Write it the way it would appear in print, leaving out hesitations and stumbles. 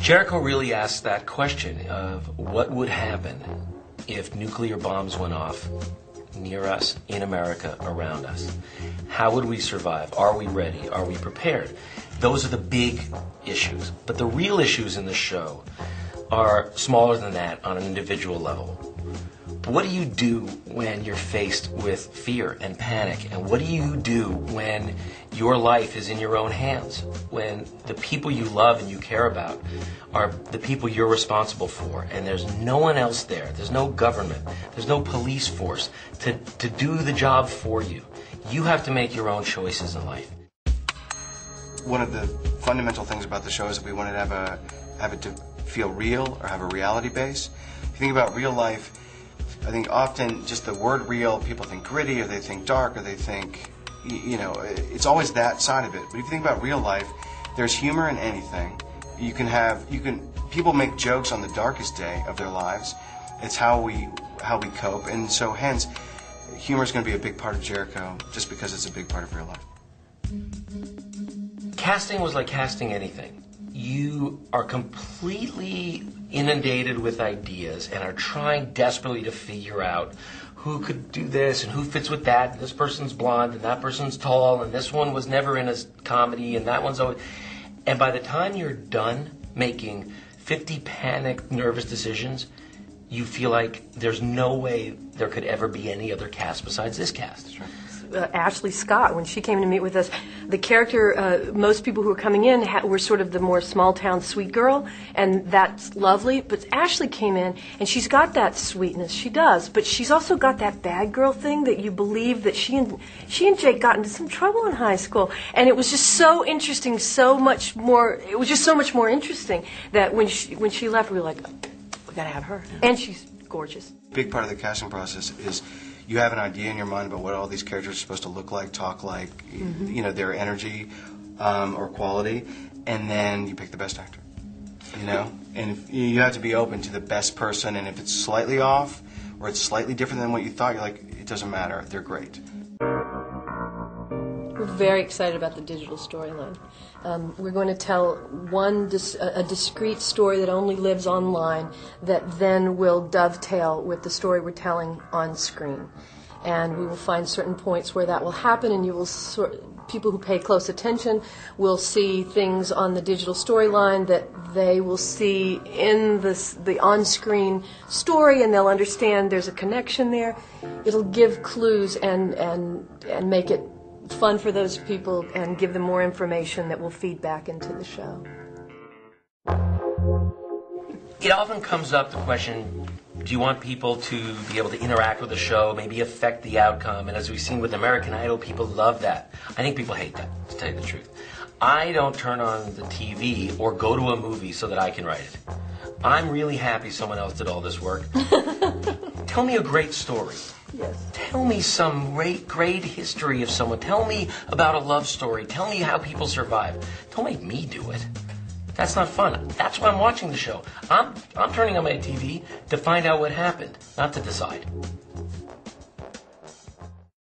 Jericho really asks that question of what would happen if nuclear bombs went off near us, in America, around us. How would we survive? Are we ready? Are we prepared? Those are the big issues. But the real issues in the show are smaller than that on an individual level. But what do you do when you're faced with fear and panic? And what do you do when your life is in your own hands? When the people you love and you care about are the people you're responsible for, and there's no one else there. There's no government. There's no police force to do the job for you. You have to make your own choices in life. One of the fundamental things about the show is that we wanted to have it to feel real or have a reality base. If you think about real life, I think often just the word real, people think gritty, or they think dark, or they think, it's always that side of it. But if you think about real life, there's humor in anything. People make jokes on the darkest day of their lives. It's how we cope, and so hence, humor is going to be a big part of Jericho, just because it's a big part of real life. Casting was like casting anything. You are completely inundated with ideas and are trying desperately to figure out who could do this and who fits with that. And this person's blonde and that person's tall and this one was never in a comedy and that one's always... And by the time you're done making 50 panicked, nervous decisions, you feel like there's no way there could ever be any other cast besides this cast. Sure. Ashley Scott, when she came to meet with us, the character, most people who were coming in were sort of the more small-town sweet girl, and that's lovely. But Ashley came in, and she's got that sweetness. She does. But she's also got that bad girl thing that you believe that she and Jake got into some trouble in high school. And it was just so interesting, it was just so much more interesting that when she left, we were like, we got to have her. And she's gorgeous. A big part of the casting process is you have an idea in your mind about what all these characters are supposed to look like, talk like, their energy or quality, and then you pick the best actor, And if you have to be open to the best person, and if it's slightly off or it's slightly different than what you thought, you're like, it doesn't matter, they're great. We're very excited about the digital storyline. We're going to tell a discrete story that only lives online that then will dovetail with the story we're telling on screen. And we will find certain points where that will happen, and people who pay close attention will see things on the digital storyline that they will see in the on-screen story, and they'll understand there's a connection there. It'll give clues and make it fun for those people and give them more information that will feed back into the show. It often comes up the question, do you want people to be able to interact with the show, maybe affect the outcome? And as we've seen with American Idol, people love that. I think people hate that, to tell you the truth. I don't turn on the TV or go to a movie so that I can write it. I'm really happy someone else did all this work. Tell me a great story. Yes. Tell me some great history of someone. Tell me about a love story. Tell me how people survive. Don't make me do it. That's not fun. That's why I'm watching the show. I'm turning on my TV to find out what happened, not to decide.